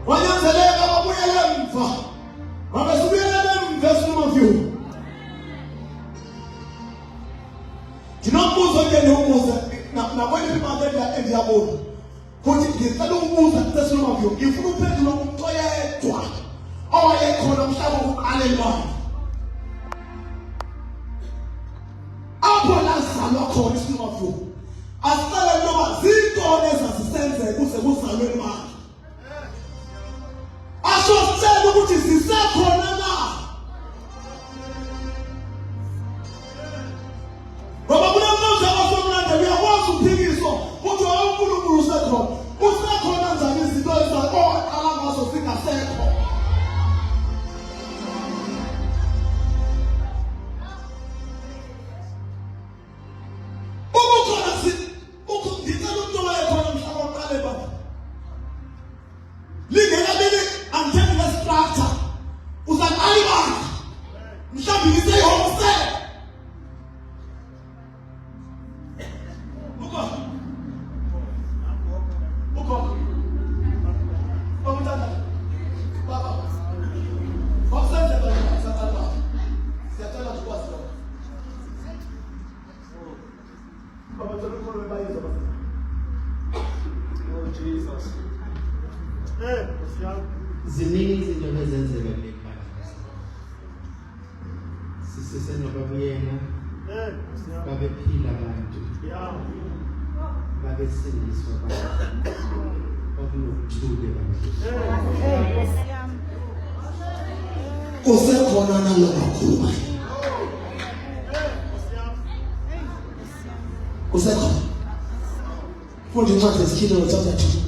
wanyanzeleka babuyele emva. Mabesubuyele emva eSilomaview. Ndinobuza ke nobuza nakweli imali endiyabona. Futhi ngicela ukubuza eSilomaview. Ngifuna uphendula umuntu oyedwa owayekhona umhlaba wokuqala imali. Apho lazalwa khona eSilomaview. Asicela noma zintoni ezazisenzeka kuze kuzalwe imali. Asosicela ukuthi zisekhona na. Ngoba kunamuzi abasomlando uyakwazi ukuphikiswa ukuthi uNkulunkulu usekhona. Usekhona njani izinto ezaqala ngazo zingasekho. Ziningi izinto ezenzeka kule podcast. Sisesenokabuyena babephila abantu. Babesindiswa abantu. Okunokuthule abantu. Kusekhona nalo kakhulu. Kusekhona. Futhi incwadi yesikhilo chapter 2.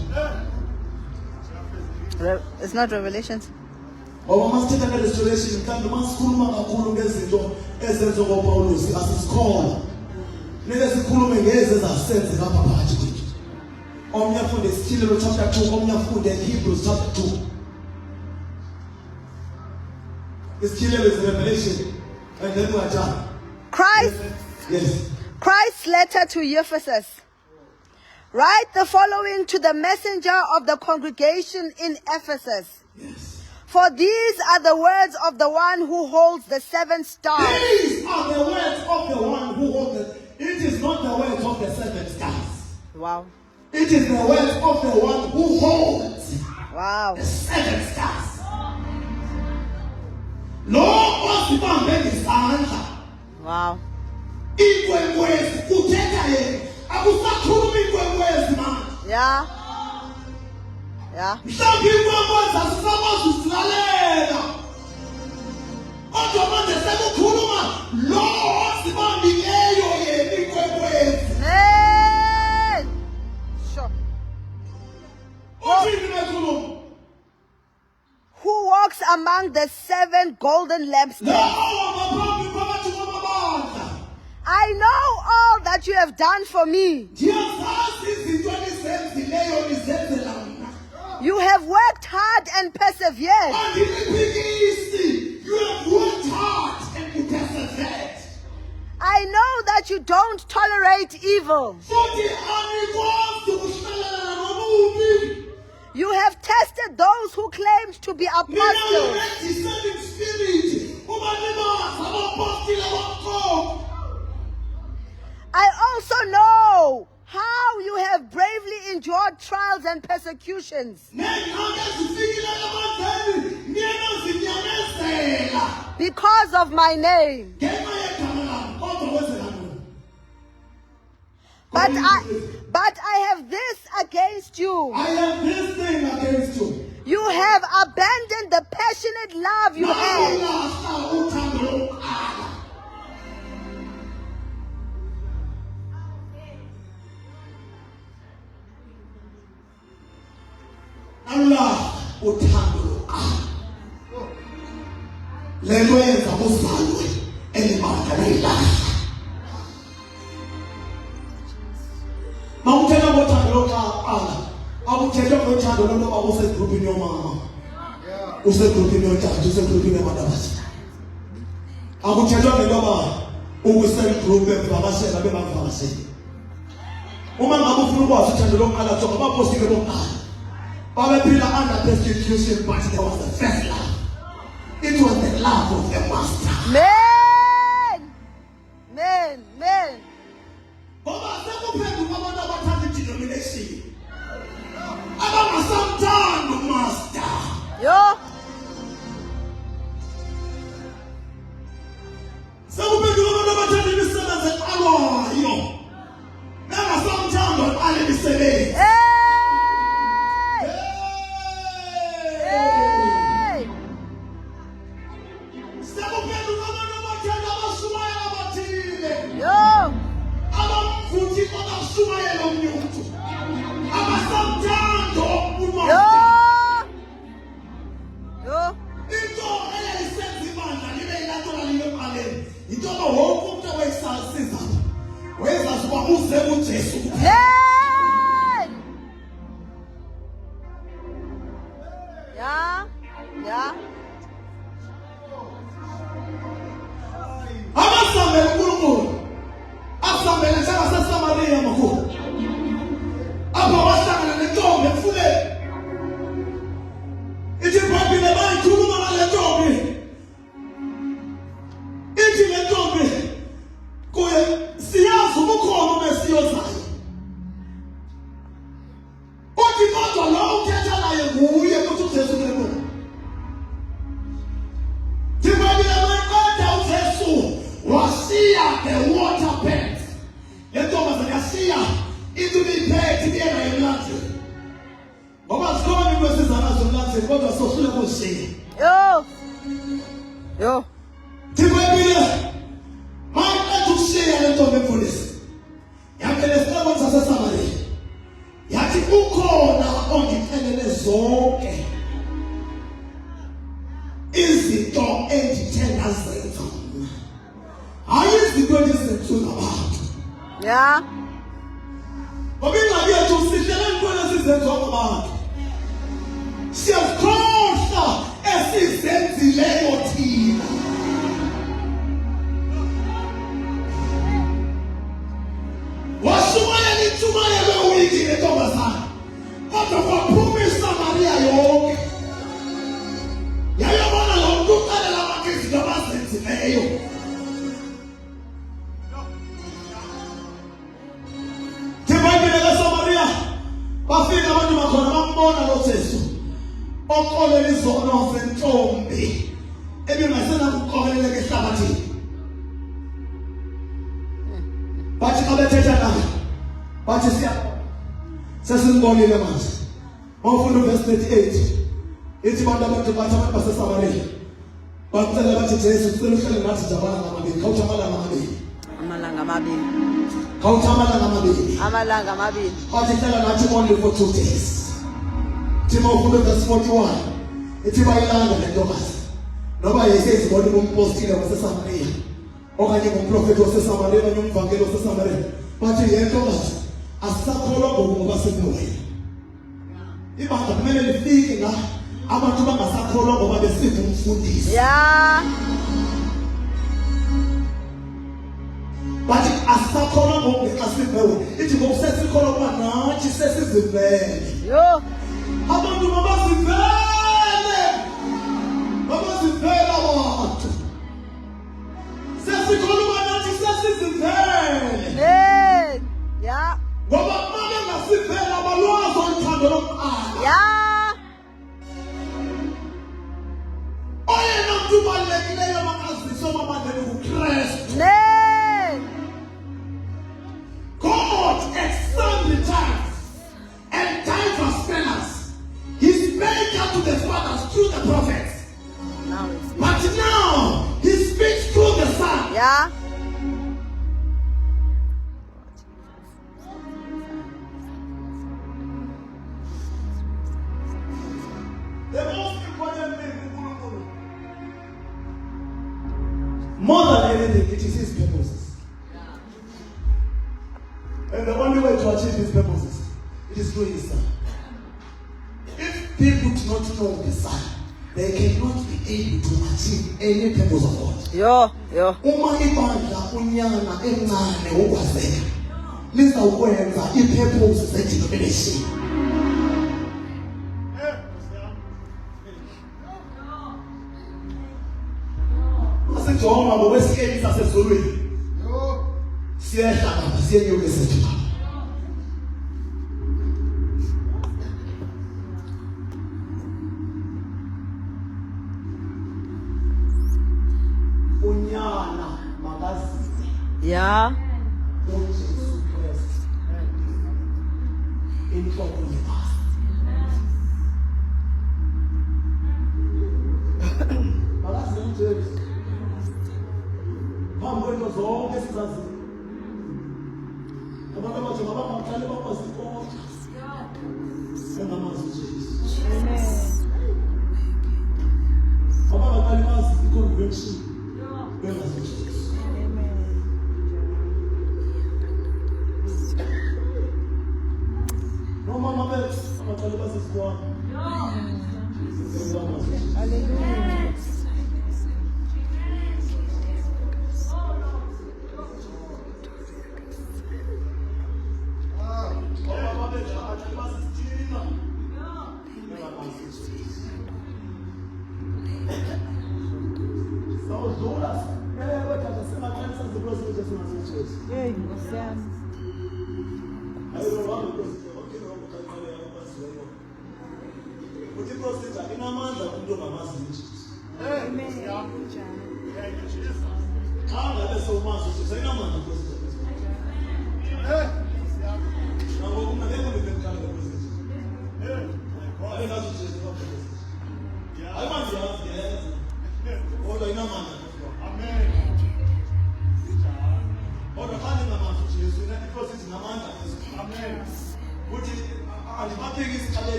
It's not Revelations. Ngoba masithetha ngerestoration mhlawumbe masikhuluma kakhulu ngezinto ezenziwa ngoPaulus asisikhola. Nike sikhulume ngeze zasenzeka lapha phakathi kwethu. Omnye afunde isikhilo chapter 2, omnye afunde Hebrews chapter 2. Isikhilo is Revelation and then we are done. Christ's letter to Ephesus. Write the following to the messenger of the congregation in Ephesus. Yes. For these are the words of the one who holds the 7 stars. These are the words of the one who holds it. It is not the words of the 7 stars. Wow. It is the words of the one who holds Wow. the 7 stars. Lo osibambe isandla. Wow. Ikwekwezi uthetha yena. Akusakhuluma ikwekwezi manje. Yeah. Mhlawumbe ikwekwezi asisakwazi usilalela. Kodwa manje sekukhuluma lo osibambileyo yena ikwekwezi. Hey! Sure. Who walks among the 7 golden lampstands? I know all that you have done for me. You have worked hard and persevered. You have worked hard and you persevered. I know that you don't tolerate evil. You have tested those who claimed to be apostles. I also know how you have bravely endured trials and persecutions because of my name. But I have this against you. I have this thing against you. You have abandoned the passionate love you had. Allah uthando lento yenza uzalwe elibandakanyeka. Mawuthetha ngothando lokuqala, awuthetha ngothando lokuba usegroupini yomama. Usegroupini yotata, usegroupini yamadabasi. Akuthethwa ngentoba ukusegroup bevakashela bebavakashela. Uma ngabe ufuna ukwazi uthando lokuqala jonga abapostile bokuqala. babephila under persecution, but there was the first love. It was the love of the master. Men. Ngoba sekuphenduka abantu abathanda i-denomination abangasamthanda umaster. Yo. Sekuphenduka abantu abathanda imisebenzi eqalwayo bangasamthanda oqala imisebenzi. Sekuphenduka abantu abathanda abashumayela abathile. Yo. Abamfuthi abashumayela omunye umuntu abasamthanda umaster. Yo. Into eyayisenza ibandla libe yilantola libe eqaleni into yoba wonke umuntu awayisasiza wezazi uba uze uJesu kuphela. Yeah. Abasambele uNkulunkulu asambele njengaseSamariya makhulu apha wahlangana nentombi emfuleni. Ithi iBhayibhile bayikhuluma ngale ntombi. Ithi le ntombi kuye siyazi ubukhona umesiyozayo. Uthi kodwa lo uthetha naye nguye kuthi uJesu Kristu. iBhayibhile bayiqeda uJesu washiya the water bed. Le ntombazana yashiya into ibiphethe ibe nayo emlanjeni. Ngoba zikhona into esizanazo emlanjeni kodwa sohlule kushiya. Yo. iBhayibhile mayiqeda ukushiya le ntombi emfundisi. Yakhe lesicelo saseSamariya. Yathi ukhona ongiphelele zonke izinto endithenda zenza mna. Hayi izinto endizenzelwa abantu. Yeah. Ngoba ingxaki yethu sihlela entweni esizenziwa ngabantu. Siyazikhohlwa esizenzileyo thina. Washumayela intshumayelo ewiki le ntombazana kodwa kwaphuma iSamariya yonke. Yayabona lo mntu uxelela abantu izinto abazenzileyo. iBhayibhile leSamariya bafika abantu bakhona bambona lo Jesu oxolela izono zentombi ebingasena kuqokeleleka ehlabathini. Bathi xa bethetha naye bathi sesimbonile manje. Mawufunda uverse 38 ithi abantu baseSamariya bacela bathi Jesu sicela uhlale nathi nje amalanga amabili. Khawuthi amalanga amabili. Khawuthi amalanga amabili. Bathi hlala nathi only for 2 days. Mawufunda uverse 41 ithi bayilanda le ntokazi noba yayisezibona kumpostile waseSamariya okanye ngumprofethi waseSamariya okanye umvangeli waseSamariya. Bathi ye ntokazi asisakholwa ngoba siphewena. Ibandla kumele lifike la abantu bangasakholwa ngoba besiva umfundisi. Yeah. Bathi asisakholwa ngoba siphewena. Ithi ngoba sesikholwa kuba nathi sesizivele. Yo. Abantu mabazivele. Mabazivele abantu. Sesikholwa nathi sesizivele. Yeah. Ngoba mama ngasivela abalwazi olthando lokuqala. Yeah. Oyena mntu ubalulekileyo makaziswe mabandeni nguKristu. God at sundry times and diverse manners he spake unto the fathers through the prophets. But now he speaks through the Son. Yeah. The most important thing, more than anything, it is his purposes. And the only way to achieve his purposes, it is through his Son. If people do not know the Son, they cannot be able to achieve any purpose of God. Yo. Uma ibandla unyana encane ukwazeka lizawukwenza ipurpose zedenomination. sijonga ngokwesikeli sasezulwini siyehla ngapha siyenyuke sethu unyana makazi Yeah. uJesu Kristu inhloko yebhasi makazi uJesu phambi kwento zonke sizazi abantu abathi ngabangaqale bakwazi konke engamazi uJesu abangaqale bazi i-conviction bengazi uJesu noma mabethu abaqale bazi isikwami engamazi uJesu Hallelujah. Hey, Sam.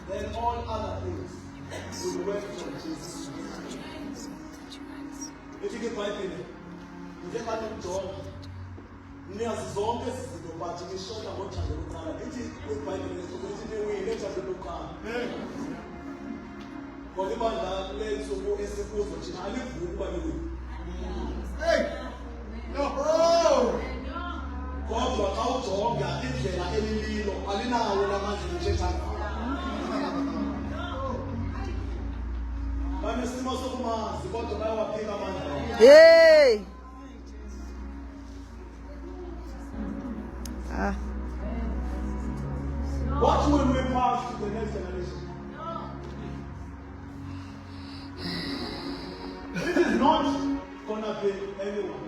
Then all other things will work for Jesus. If you get my opinion, you get my job. Niyazizonke izinto bathi ngishoda ngothando lokuqala ithi eBhayibhelini ukuthi niwile uthando lokuqala ngoba ibandla lensuku esikuzo thina alivumi ukuba niwile kodwa xa ujonga indlela elililo alinawo lamandla njenjalo banesimo sokumazi kodwa bayawaphika amandla Hey. What will we pass to the next generation? This is not gonna be anyone.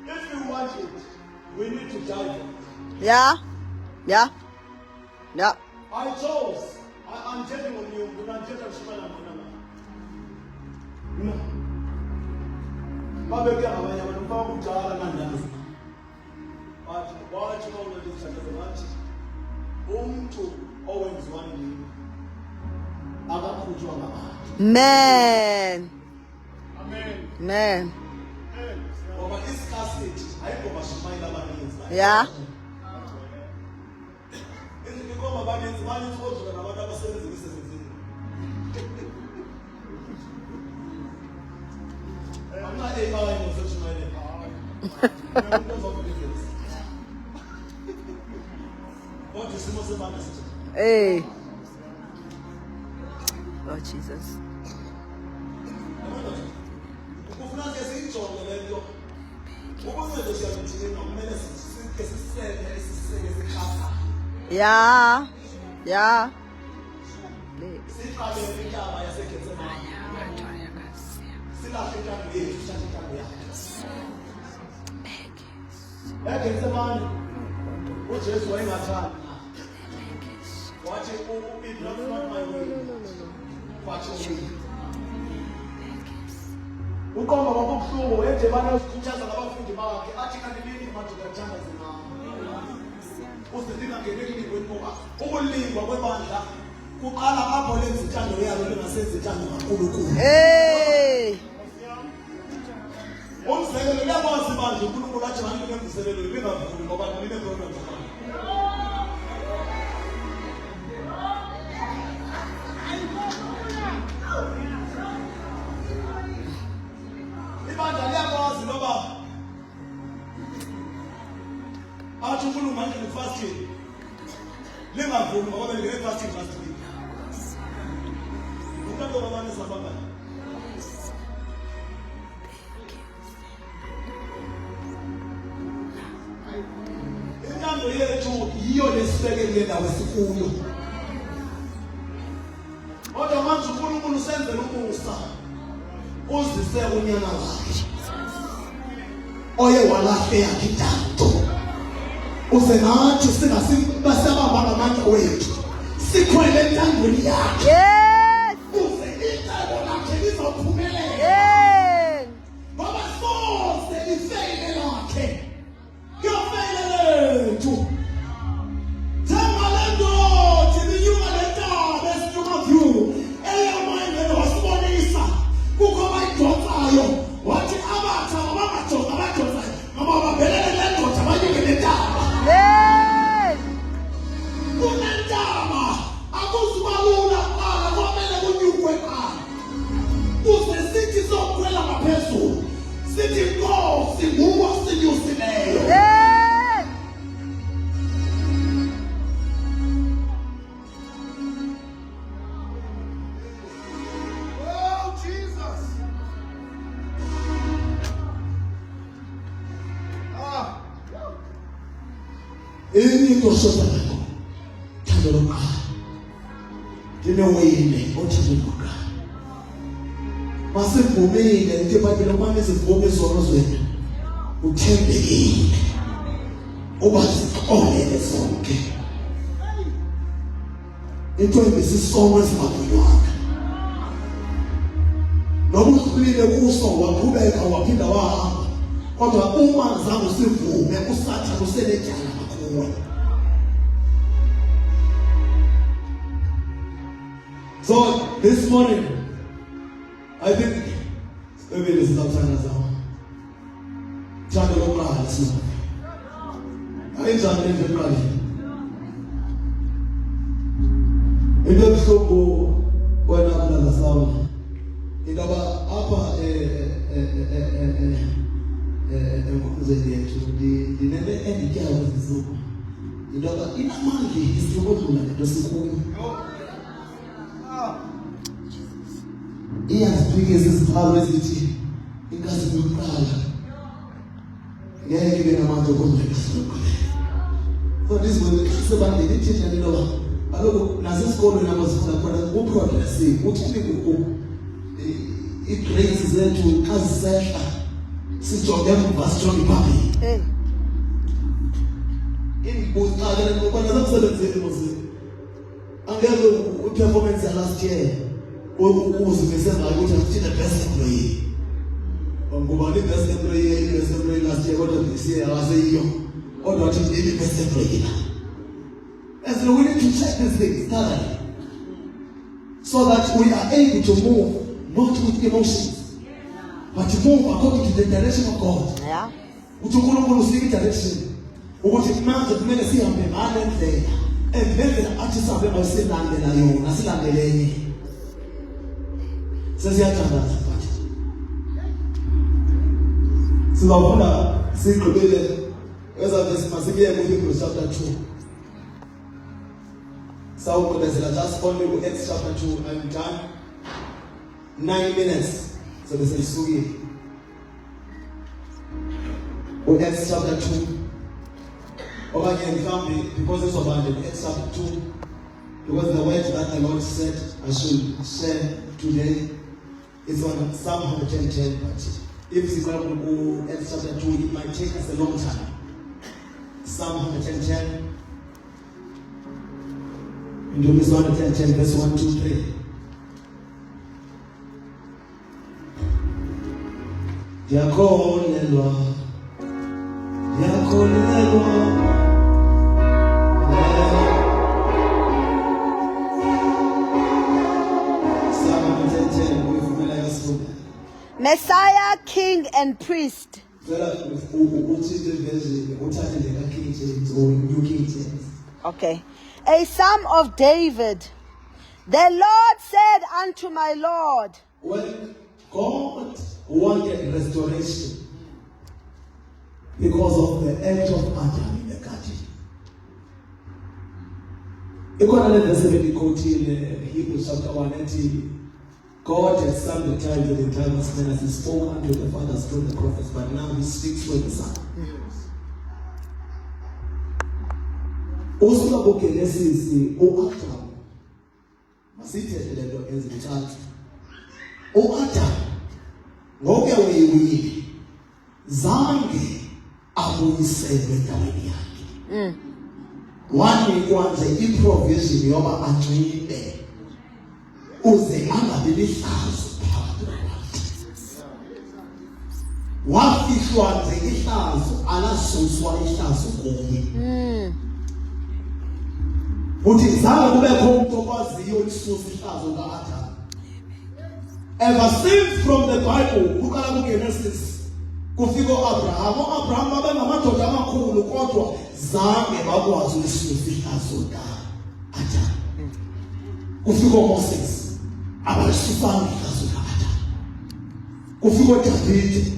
If we want it, we need to die for it. Yeah. Yeah. Yeah. I chose. I'm telling on you, but I'm telling you, no. Babeke abanye abantu bakudala nandazi. But wathi already thanda bathi umuntu owenziwa yini akakhutshwa ngabantu. Man. Amen. Man. Ngoba isikhasethi ayikho bashimayela abaninzi. Yeah. Ngoba abaninzi kodwa nabantu abasebenza emsebenzini. I'm not AI in social media. What is the most important? Hey. Oh, Jesus. Kufuneka siyijonge lento. Ukunceda siyakuthini nomele sike sisele isiseke sikhapha. Yeah. Yeah. Siqale intaba yaseGetsemane. Silahle intaba yethu silahle intaba yakhe. eGetsemane uJesu wayengathanda. Wathi it not my will. But your will. Uqomba kwakubuhlungu eje bana usikhuthaza ngabafundi bakhe athi kanti lini madoda athanda zimama. Usidinga ngenelini kwenkoka. Ukulingwa kwebandla kuqala apho lenza intando yalo lingasenza intando kakhulu. Hey. Umzekelo uyakwazi manje uNkulunkulu athi abantu bemvuselelo bengavumi ngoba nine program zakhe. Ibandla liyakwazi ngoba wathi unkulunkulu manje ngifasting lingavumi ngoba bengeke fasting last week umuntu obabane sababa intando yethu yiyo lesibeke kule ndawo esikuyo kodwa manje unkulunkulu usenzela umusa uzise unyana wakhe oye walahle yakhe intanto usenathi singasibasabamba ngamandla wethu sikhwele entandweni yakhe Yes. uze intando lakhe lizophumelela Yes. ngoba sonke ifeyile lakhe kuyofeyile lethu thamalendo thibinyuma lentaba esinyuma view eyamayimele wasibonisa kukho abayidonsayo wathi abatha abamajonga abajonsayo ngoba babelele le ndoda banyuke lentaba Yes. kunentaba akuzibalula qala kwamele kunyukwe qala uze sithi sokhwela ngaphezulu sithi Nkosi nguwe osinyusileyo Yes. Oh Jesus ini into sobalako thando lokuqala ndinoweyile othando lokuqala masivumile njengoba manje sivume izono zethu uthembekile uba siqolele zonke into ebisisonke singafunywanga noba uhlulile kuso waqhubeka waphinda wahamba kodwa uma zange usivume usathane usenetyala ngakuwe so this morning I think maybe this is outside as well thando lokuqala sinayo ayinjani le nto eqaleni into ebuhlungu wena mntana sami ingoba apha emkhuzeni yethu ndinento endityayo kwezisuku intoba inamandla isikodlula lento sikuyo iyazipikisa iziphalo ezithi inkazi yokuqala ngeke ibe namandla okudlula isikodlula so ndizibone sebandleni ithina intoba kaloku nasesikolweni nabo sifunda khona uprogressive uthini i-grades zethu xa zisehla sijonge emva sijonge phambili Hey. ibuqakele ngoba nasemsebenzini mose angeke uperformance last year uzimise ngayo ukuthi akuthi the best employee ngoba the best employee last year kodwa this year awaseyiyo kodwa wathi the best employee as we need to check these things thoroughly so that we are able to move not with emotions but to move according to the direction of God. Yeah. Uthi uNkulunkulu usike direction ukuthi manje kumele sihambe ngale ndlela endlela athi sihambe ngosilandela yona silandelene sesiyathandaza mfati sizawufuna sigqibele ezavesi masibuye kuHebrews chapter 2 sawuqondezela just only with Acts chapter 2 I'm done 9 minutes so bese isukile with Acts chapter 2 okanye mhlawumbe because izobande Acts chapter 2 because the word that the Lord said I should share today is on Psalm 110 but if you go to Acts chapter 2 it might take us a long time. Psalm 110 into this 110 verse 1, 2, 3. Yakholelwa Messiah, King and Priest. Okay. A Psalm of David. The Lord said unto my Lord. When God wanted restoration because of the act of Adam in the garden, Ikhona le verse ebelikhotile Hebrews chapter 1 ethi God had some the times and the times when as he spoke unto the fathers through the prophets, but now he speaks through the Son. Usuka kuGenesis uAdam masithethe lento ezintathu. uAdam ngoke weyiwile zange abuyiselwe endaweni yakhe. Wanikwa nje improvision yoba anxibe uze angabe lihlazo phakathi kwabantu. Wafihlwa nje ihlazo alasuswa ihlazo kuye. Uthi zange kubekho umuntu okwaziyo ulisusa ihlazo kaAdam. Ever since from the Bible kuqala kuGenesis kufika uAbraham. uAbraham babengamadoda amakhulu kodwa zange bakwazi ulisusa ihlazo kaAdam. Kufika uMoses abalisusa ihlazo kaAdam. Kufika uDavid.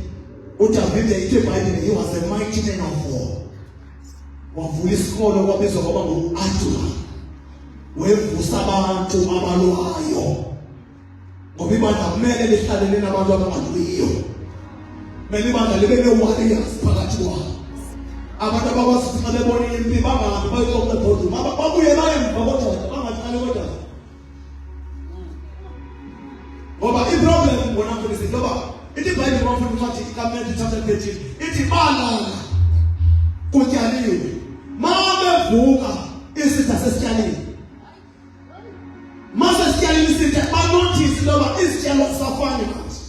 uDavid eyiBhayibheli he was a mighty man of war. Wavula isikolo kwabizwa ngoba nguAdullam. Wevusa abantu abalwayo. Ngoba ibandla kumele lihlalele nabantu abangalwiyo. Kumele ibandla libe ne-warriors phakathi kwabo. Abantu abakwazi ukuthi xa bebona impi bangahambi bayoxoxa ebhodini. Babuye baye emva kodwa bangathali kodwa. Ngoba i-problem ngona mfundisi ngoba ithi iBhayibheli bafuna ukuthi iKaMethi chapter 13 ithi balala kutyaliwe. Mabevuka isitha sesityalile. Mase sityalile isitha banotice ngoba isityalo sisafani manje.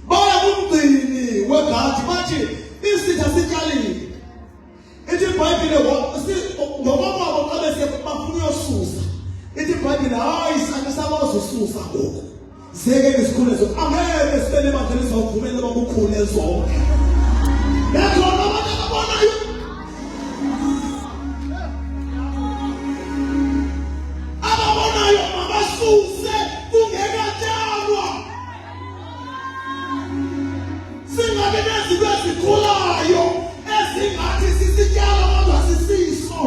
Baya kumgcini wegadi bathi isitha sityalile. Ithi iBhayibheli ngoba babo xa bese bafuna uyosusa. Ithi iBhayibheli hayi sabazosusa ngoku. Zeke isikhule zonke angeke sibele ebandleni sawuvumela bakukhule zonke. Yakhona abantu ababonayo mabasuse kungekatyalwa. Singabe nezinto ezikhulayo ezingathi sisityalo kodwa sisiso.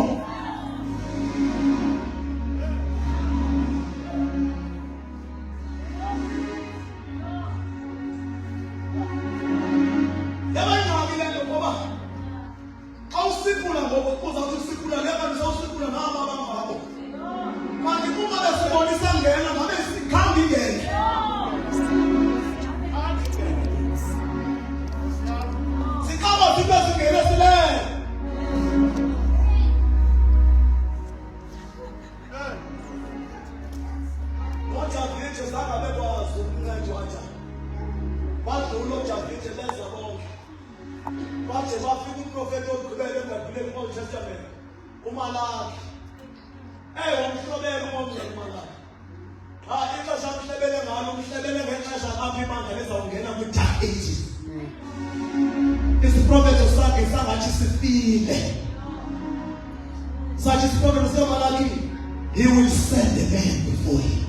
He will send a man before him.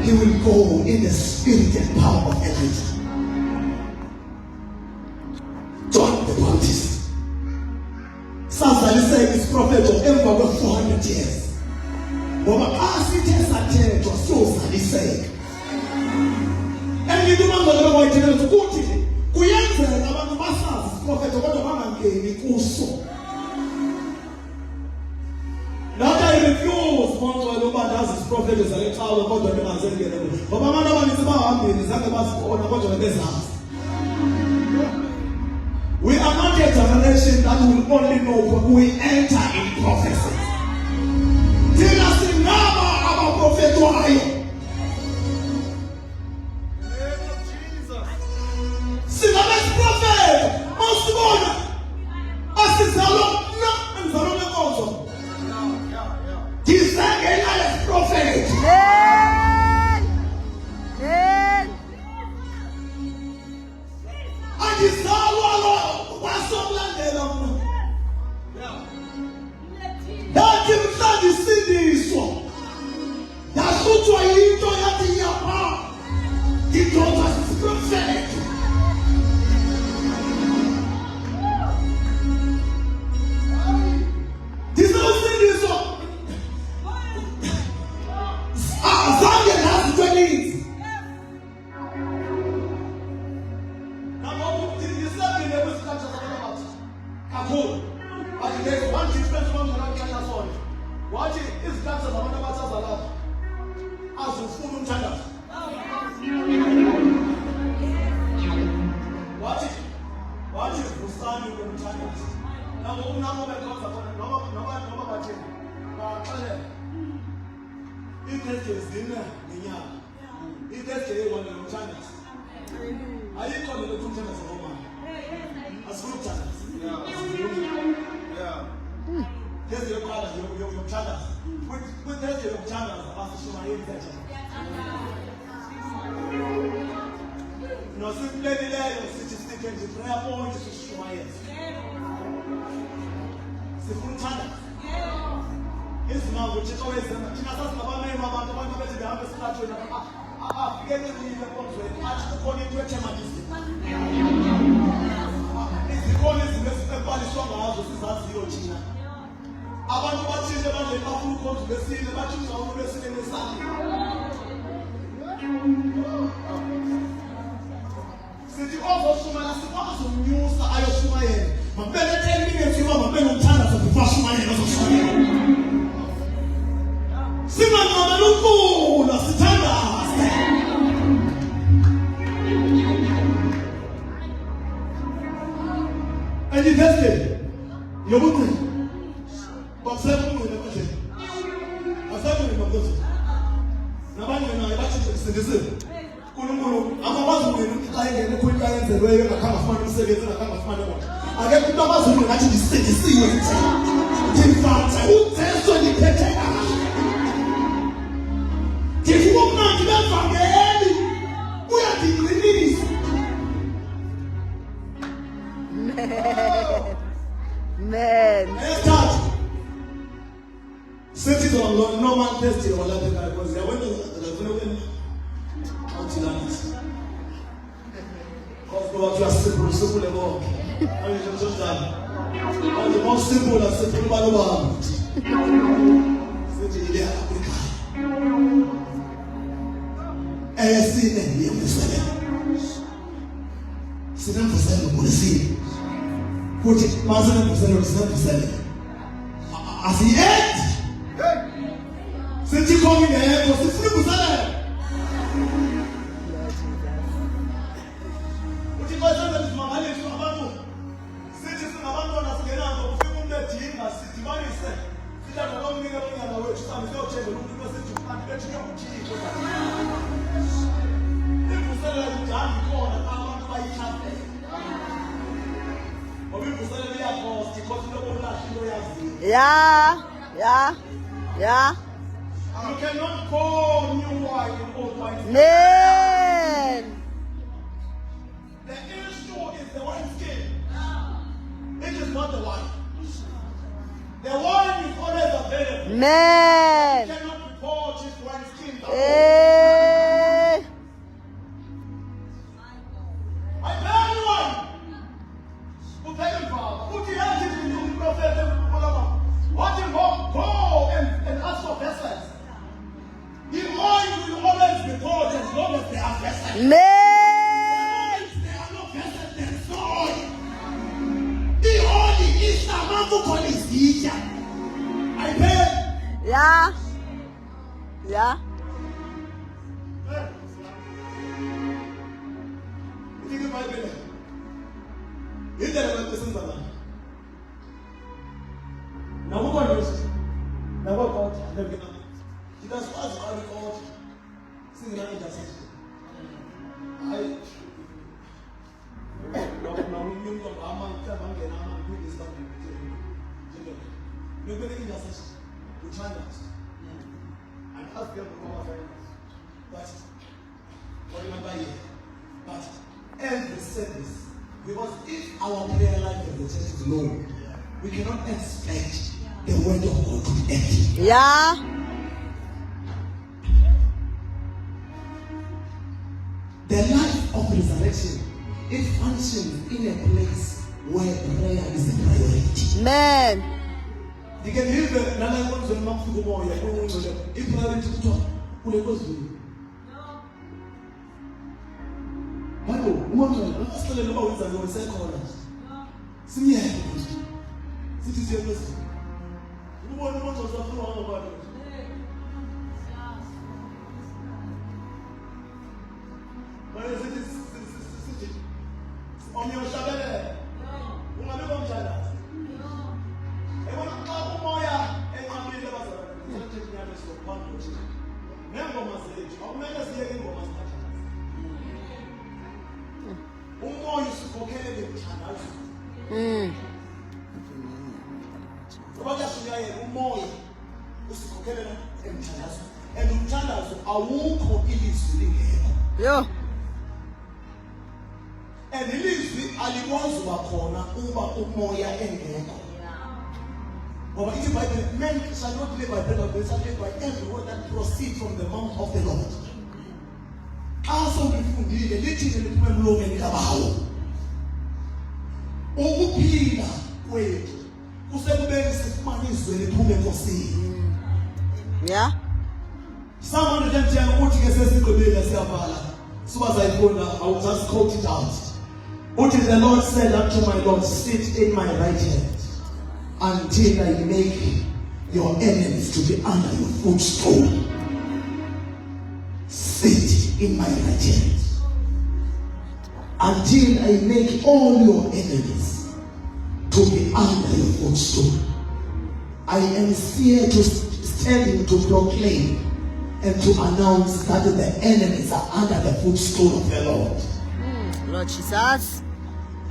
He will go in the spirit and power of Elijah. John the Baptist. Sasa said this prophet of over 400 years. But as it is attained, so he said. And you do not know what it is to go to. Kuyenza abantu basazi prophet kodwa bangangeni kuso. Not I refuse one to does his prophet is a child of God to answer again. But my mother is about me, is that about this house. We are not a generation that will only know when we enter in prophecy. Tell us in Nama about prophet why. Sinala's prophet, most God, as is Zalom, and Zalom also. He's like Elias prophet. And he's all what's up landed. That him stand the city is so. That's what I eat on at your heart. He told us prophetic. This whole thing is so. ngiyomthandaza. Ayikho le lokumthandaza ngomama. Asifuthandaza. Yeah. There's your color, your channels. With there's your channels, after Shumaye, no, simply there, statistic and the prayer point to Shumaye. Sifun channel. His mouth, which is always in the China's Mabama, Mabama, the Gambas, according to a Chamadis. It's the only body song house, this is zero China. Abantu bathile manje bafuna ukhonza besile bathi uzawuba besile nesandla. Sithi ozoshumana sikwazi umnyusa ayoshumayela. Mabele 10 minutes yoma mabele umthandazo before shumayela ozoshumayela. Singanqaba lukhulu sithandaze. And invested. Yobuthi. Observe me the question. Observe me the question. Nabanye naye bathi sindisile. UNkulunkulu akawazi ukuthi ayengene kwinto ayenzelweyo ngakhanga afumana umsebenzi ngakhanga afumana konke. Akekho umuntu abazi ngathi ndisindisiwe nje. Ndimfanele uTesu ndiphethe kahle. Ndifuna umnandi bevangeli. Uyandingqinisa. Man. Cities on no man tested or like that because they went to the because God just simple level. And you just that. And the most simple and simple by the world. City in Africa. ASC and Sit for 7 policy. Put it 1,000% as he ate. Since you come in the air, was the free salad. What you guys are my money to Abano. Since it's Abano as the end of the film that he has city money said. Sit down along me and I will some no change. Look at you and let you go. People say that you can't go on and I want to buy it happen. But people say that we are forced because you don't want to Yeah. You cannot pour new wine in old wine. Man. The issue is the wine skin. It is not the wine. The wine is always available. Man. You cannot be poured this wine skin. I tell you one. Who tell you Father? Who the hell did you do? What you go and ask for vessels. The oil will always be poured as long as they are vessels. Man. There are no vessels, there is no oil. The oil is the Mambo College. I pay. Yeah. You think about it? You tell them what to say. Now what goes? Now what God? That's why I called singing an intercession. Now we knew of Aman, Taman, and Aman, who is coming to you. Nobody intercession. We try that. And ask them to come out. But what remember here? But every service, because if our prayer life in the church is low, we cannot expect the word of God to be empty. Yeah. The life of resurrection, it functions in a place where prayer is a priority. Man. You can hear the Nana comes and not to go more. If you are to talk, who goes to you? Bible, woman, I'm not telling you about it. I'm going to say, see me here. This is your blessing. Who wants to talk about it? But is it on your shadow? Who are you going to tell us? I want to talk more. And I'm going to tell us. Remember, my stage. I'm going to see again. Abakasuyaye umoya usikhokhelela emthandazo. And umthandazo awukho ilizwi lingekho. Yo. And ilizwi alikwazi ukukhona uba umoya engekho. Ngoba ithi Bible, men shall not live by bread alone, but shall live by every word that proceeds from the mouth of the Lord. Asongifundile lithi liphume emlomeni kabawo. Ukuphila kwethu kusekubeni sifumane izwi liphume enkosini. Yeah. Psalm 110 uthi ke sesigqibile siyabhala. I will just quote it out. Uthi the Lord said unto my Lord, sit in my right hand until I make your enemies to be under your footstool. Sit in my right hand until I make all your enemies to be under your footstool. I am here to standing to proclaim and to announce that the enemies are under the footstool of the Lord. Lord Jesus.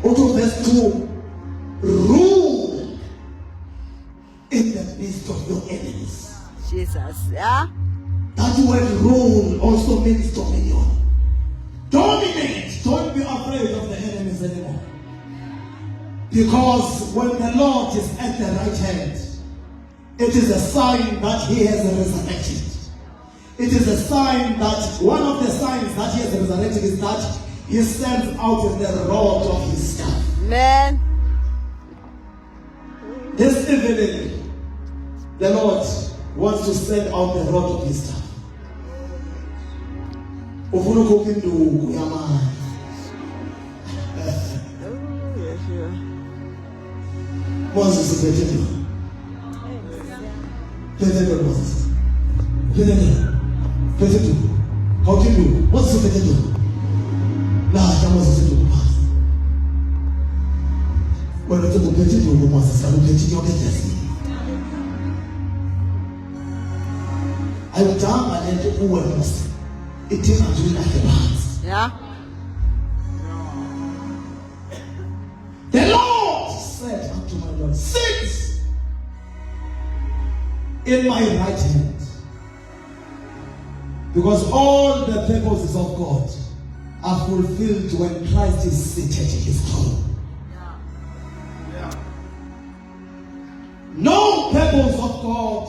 Out of verse 2, rule in the midst of your enemies. Jesus. Yeah. That word rule also means dominion. Dominate. Don't be afraid of the enemies anymore. Because when the Lord is at the right hand, it is a sign that he has resurrected. It is a sign that one of the signs that he has resurrected is that he stands out in the rod of his staff. Man. This evening, the Lord wants to send out the rod of his staff. Ufuna ukukhupha induku yamanye. Moses uphethe nto. Phethe nto Moses. Phethe nto. Phethe nto. Khawuphi induku. Moses uphethe nto. Lahla Moses induku phansi. Wena uthi uphethe induku Moses, uphethe yonke endlini. Ayidanga lento kuwe Moses. It is not doing like the past. Yeah. The Lord said unto my Lord, sit in my right hand. Because all the purposes of God are fulfilled when Christ is seated in his throne. No purpose of God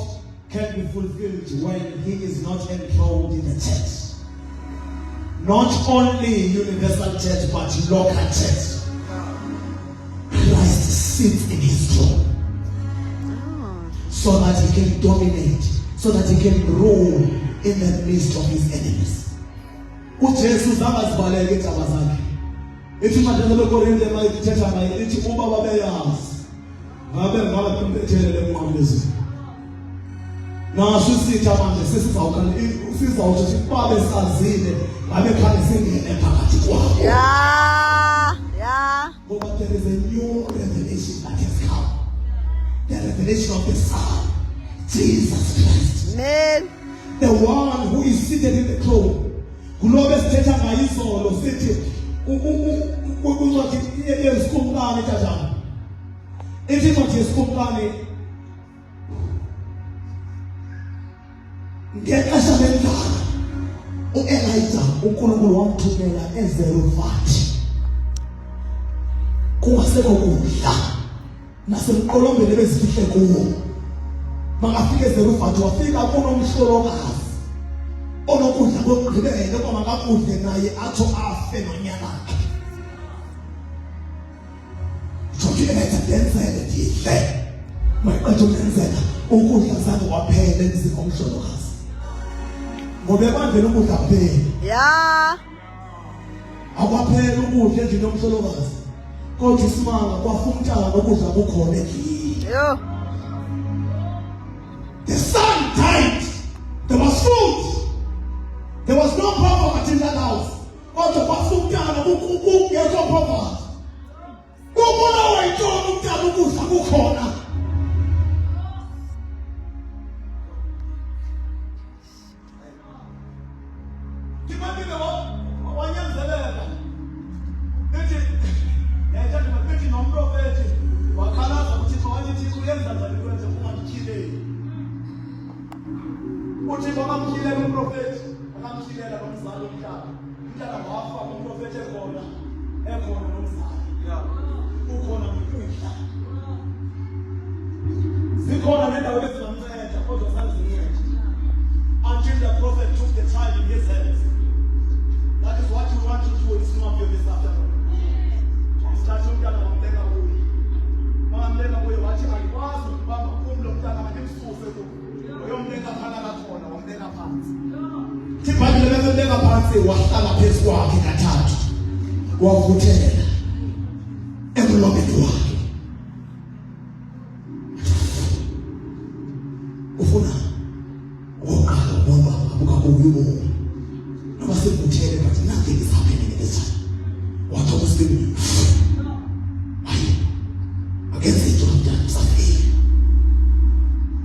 can be fulfilled when he is not enthroned in the church. Not only universal church, but local church. Christ sits in his throne so that he can dominate, so that he can rule in the midst of his enemies. UJesu zangazibaleka iindaba zakhe. Ithi madala bekorinte mayithetha naye ithi uba babeyazi ngabe ngabembethelele emnqamlezweni. Naso isitha manje sizawuthi sibabe sazile ngabe khale singene phakathi kwabo. Yeah. Yeah. But there is a new revelation that has come. The revelation of the Son, Jesus Christ. Man. The one who is seated in the throne. Kulobe sithetha ngayizolo sithi uzothi yesikumkani tata. Ithi manje yesikumkani ngexesha lendala uElijah uNkulunkulu wamthumela eZerufati. Kungasekho kudla nasemqolombeni bezifihle kuwo. Makafika eZerufati wafika kunomhlolokazi onokudla kokugqibela kwa makakudle naye atho afe nonyana. Jokile ngenzele ndidle. Mayiqethe ukenzela ukudla zakhe kwaphela emzini omhlolokazi. Ngoba kwandlela ukudla kuphela. Yeah. Akwaphela ukudla endlini yomhlolokazi. Kodwa isimanga kwafumtala nokudla kukhona endlini. Yo. The son died. There was food. There was no poverty in that house. Kodwa kwafumtala kungekho poverty. Ubona wayithola umntana ukudla kukhona. Kimabile wanyanzeleka. Lithi uphethe khona ekhona nomzali ukhona ngikuyihla zikhona nendawo ezingamnceda kodwa sazinceda until the prophet took the child in his hands. That is what you want to do in some of your this afternoon. Start umntana wamleka kuyo mangamleka kuyo wathi alikwazi ukubamba kumlo mntana ngimsuse uyomleka phana khona wamleka phansi Thibhayibheli bemleka phansi wahlala phezu kwakhe kathathu wavuthela emlomeni wakhe ufuna woqala ubona abuka kuyo noma sevuthele but nothing is happening in this time wathi usibe against it umntana safile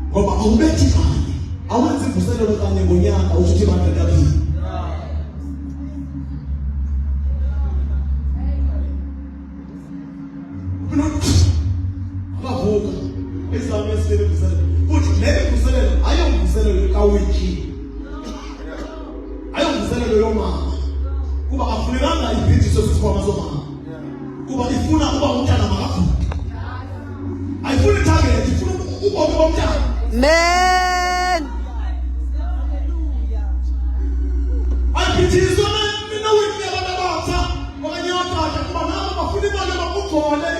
ngoba awubethi kanye awenze imvuselelo kanye ngonyaka uthi abantu kaphili abavuka izame esibele imvuselelo futhi le imvuselelo ayomvuselelo kawiki ayomvuselelo yomama kuba afunekanga ibhidiswe sisikhwama somama kuba ifuna kuba umntana makavuka ayifuni target ifuna ubomi bomntana Man. Ayibhidiswe mina wini yabantu okanye othatha kuba nabo bafuna imali bakugcole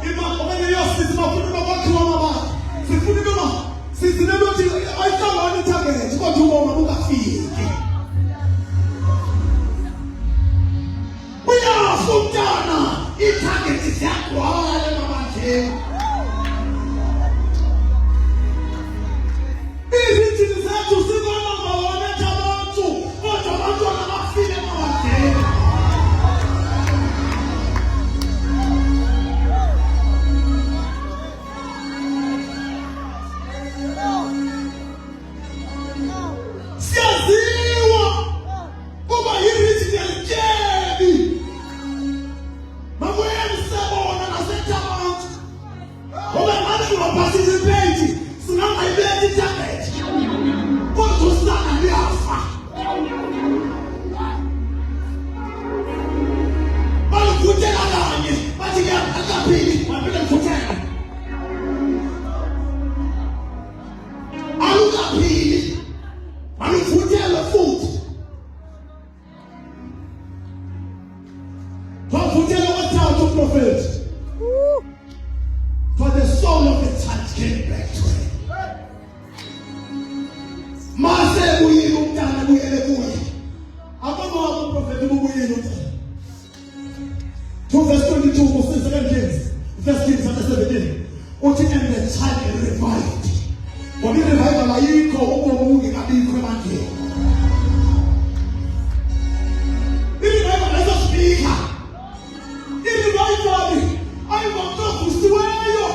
imali okanye yosithi bafuna bakwakhiwa amabala sifuna ukuba sizinelothi ayicabanga target kodwa uboma ungafiki uyafumtana itarget yakwaye manje izinto zethu sibona ngabona abantu kodwa abantu abafile manje siyaziwa kuba yirithi yeljebi mamuyeni sebona nasetabantu ngoba manje waparticipate singangayibeki target kodwa usana liyafa balivutela kanye bathi akaphili baphinde mvutela alukaphili balivutela futhi bavutela wathathu prophet for the soul of the church came back to him. Mase buyile umntana buyele kuye. Abona uprofeti buyile umntana. 2 verse 22 verse 17. Uthi and the child revived. Ngoba revival ayikho ubomi ngabikho emandleni. Revival ayizofika. Revival ayivamvusiweyo.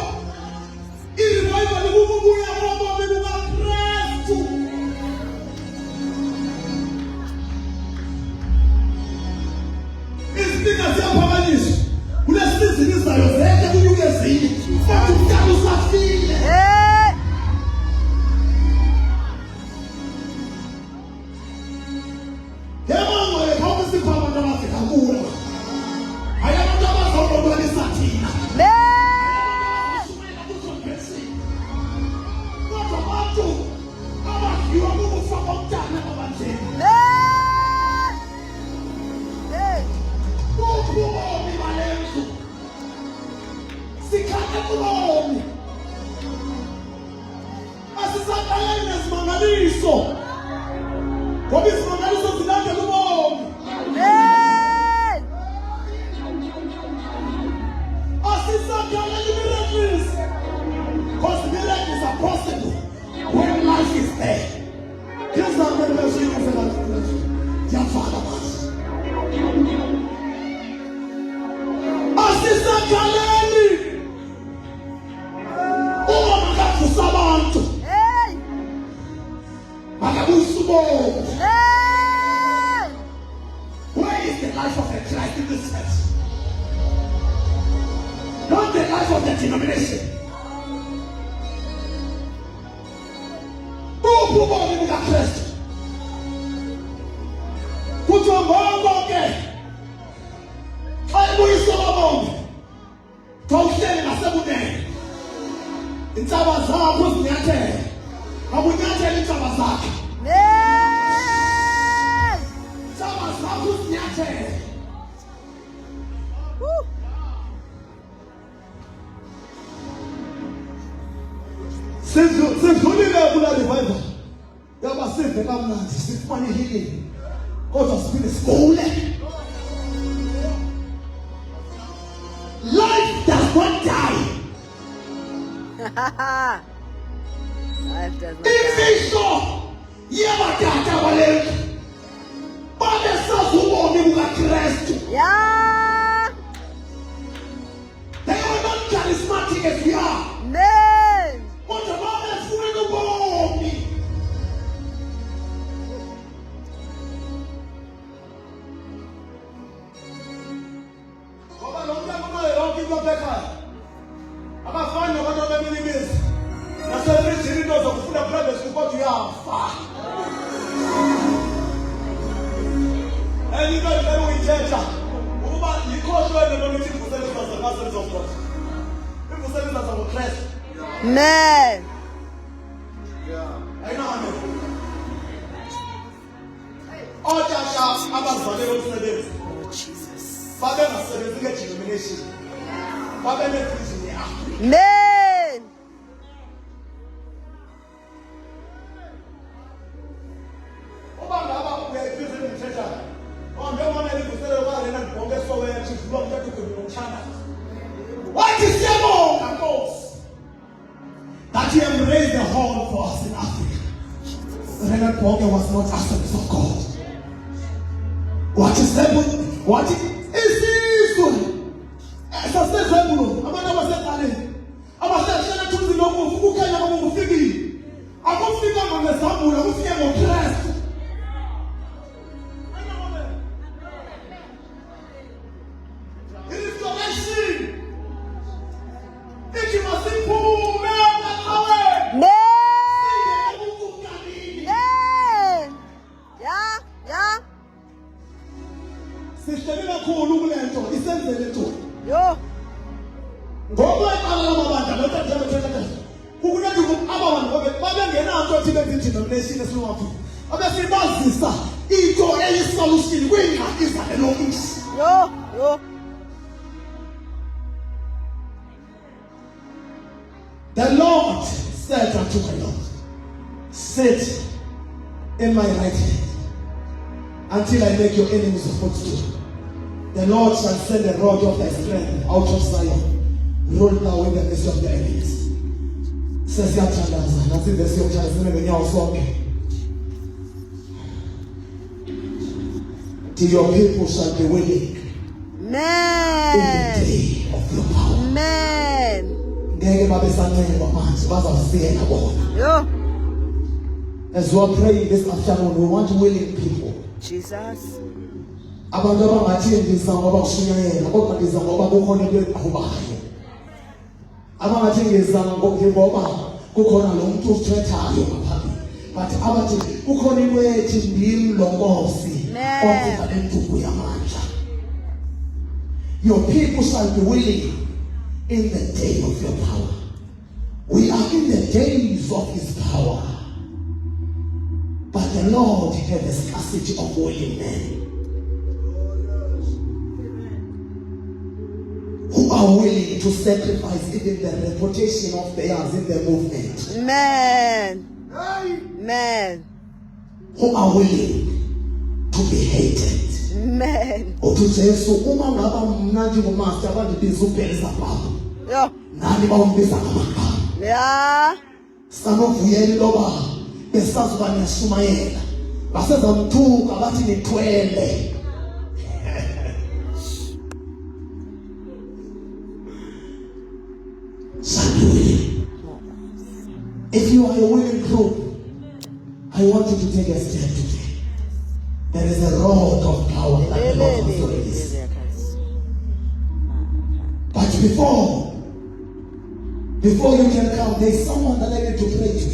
Revival ukubuya ngoba bukaKristu. Izinto ziyaphakanyiswa. Kulesizini izayo zonke kunyuke ezinye. Futhi umntana usafile. Yebo ngoba phakathi kwabantu abazikakula. Ayabantu abazobonisa thina. Kodwa abantu abadliwa kufa komntana babanjeni. Ubomi balenzu sikhanya kubomi asisaqaleni nezimangaliso ngoba izimangaliso zilandela ubomi asisaqaleni miracles because miracles are possible when life is there. Here's the revelation of the your father was. Asisakaleni uma makavusa abantu makabusa ubomi. Where is the life of a Christ in this church? Not the life of the denomination. Ubomi bukaKristu kuthi ngoba ke Uyabuyisa babonke. Thawuhlele nasebunene. Insaba zakho zinyathele. Akunyathele insaba zakhe. Amen. Insaba zakho zinyathele. Woo. Sidlulile kula revival. Yaba sive kamnandi sifumane healing. Kodwa siphinde sigule. Life does not die. Life does not die. Imfihlo yabadala baleka. Babesazi ubomi bukaKristu. Yeah. They are not charismatic as we are. Amen. Kodwa babefuna ubomi. Ngoba lo mntwana unayo yonke into apha ekhaya. Abafani nabantu abemilibisi. Naserijini into zokufunda private school kodwa uyafa. Enye into endibeke uyithetha ukuba yikhohlwe lento lithi imvuselelo zakaSenzo of God. Imvuselelo zakoKristu. Amen. Ayinani. Othatha abazalelo umsebenzi. Oh, Jesus. Babengasebenzi nge-denomination. Babenefizini ye-Afrika. Amen. Uba ngaba uyayifizini ngithethayo. Njengoba nelivuselelo kwalena ndibonke esokwenye chief lo mthetho kunye nomthandazo. Wathi siyabonga Nkosi that you have raised a hall for us in Africa. Renard Bonke was not Assemblies of God. What is that? What is isizwe? Esasezembulo abantu abaseqaleni. Abasehlala thuzi lokufa ukukhanya kwabo kufikile. Akufika ngezambulo kufike ngoKristu. Yo. Ngoba iqala lamabandla lothatha kukunathi abantu babengenazo ukuthi bezidenomination esilungaphi abesibazisa into eyisolution kwingxaki zalelo mzi. Yo. Yo. The Lord said unto my Lord, sit in my right hand until I make your enemies a footstool. The Lord shall send a rod of thy strength out of Zion, roll thou in the midst of the enemies. Says Yathandaza, that's in the same time, till your people shall be willing in the Amen. day of your power. Amen. Yo. As we are praying this afternoon, we want willing people. Jesus. Abantu abangathembisa ngoba kushunyayela kodwa ndiza ngoba kukhona into eqhubayo. Abangathengisa ngoba kukhona lo muntu uthethayo ngaphambili. But abathi kukhona into ethi ndim lo Nkosi ofika lentuku yamandla. Your people shall be willing in the day of your power. We are in the days of his power. But the Lord has a scarcity of willing men who are willing to sacrifice even the reputation of theirs in the movement. Amen. Amen. Who are willing to be hated. Amen. Ujesu uma ngaba mnandi ngomaster abandibiza ubheza baba. Yo. Nani bawumbiza ngamagama. Yeah. Sanovuyela loba besazuba neshumayela. Baseza mthuka bathi nithwele. If you are a willing group, I want you to take a step today. There is a rod of power that the Lord has released. But before you can come, there is someone that I need to pray to.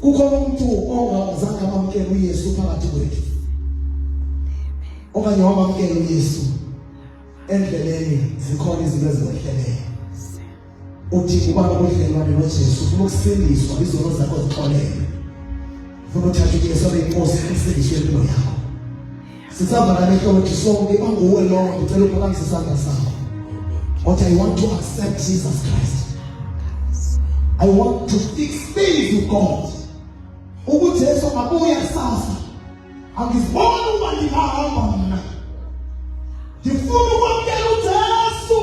Kukhona umuntu ongazange amamkele uYesu phakathi kwethu. Okanye wamamkele uYesu. endleleni zikhona izinto eziwehleleyo. Uthi kuba nobudlelwane noJesu ufuna ukusindiswa izono zakho zixoleke. Ufuna uthatha uJesu abe inkosi esindiswe impilo yakho. Sisavakala ehloko sonke banguwe lo ngicela uphakamisa isandla sakho. But I want to accept Jesus Christ. I want to fix things with God. Ukuthi Jesu ngabuya sasa. Angizibona uba ndingahamba mna. Ndifuna ukwamkela uJesu.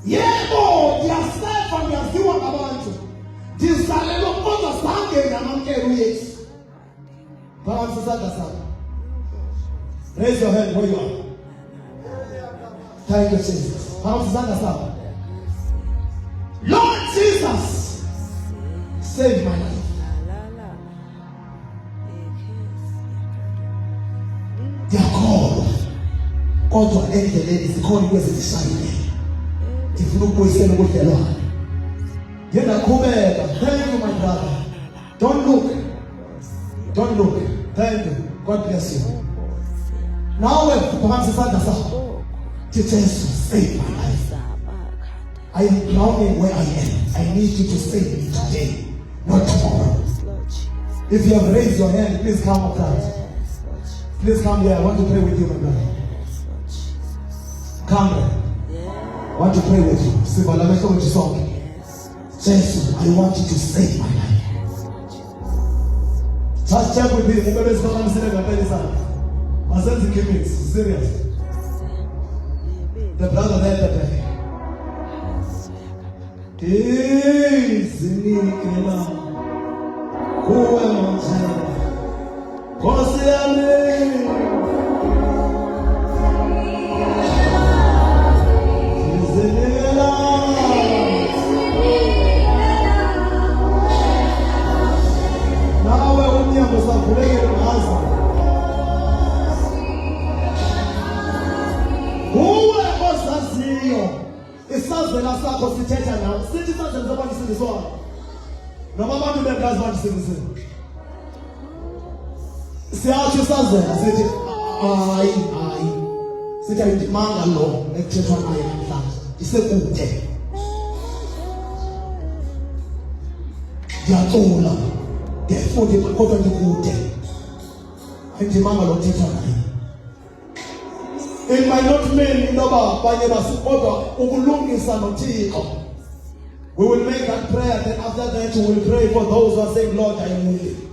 Yebo, ndiyasefa ndiyaziwa ngabantu. Ndizalelwa kodwa zange ngamamkela uYesu. Phakamisa isandla sakho. Raise your hand where you are. Thank you, Jesus. Phakamisa isandla sakho. Lord Jesus, save my life. Ndiyakholwa kodwa endleleni zikhona into ezishayile. Ndifuna ukubuyisela ubudlelwane. Ngiyaqhubeka. Thank you, my brother. Don't look. Don't look. Thank you. God bless you. Now phakamisa isandla sakho. Jesus, save my life. I am drowning where I am. I need you to save me today, not tomorrow. If you have raised your hand, please come up front. Please come here. I want to pray with you, my brother. Come here. I want to pray with you. Sivalamesha with you. Jesus, I want you to save my life. Just check with me. Everybody's coming to say that. My son's keeping serious. The brother there today. Izinikela kuwe manje Nkosi yami izinikela nawe umnyango savulekile ngaza kuwe osaziyo isazela sakho sithetha nawe sithi isazela sokuba ndisindiswa noma abantu bengazi bandisindiswe siyathi isazela sithi hayi sithi ayindimanga lo ekuthethwa naye namhlanje isekude ndiyacula ndiyafunda kodwa ndikude ayindimanga lo kuthethwa naye. It might not mean intoba abanye basikodwa ukulungisa noThixo. We will make that prayer, then after that we will pray for those who are saying, Lord, I am willing.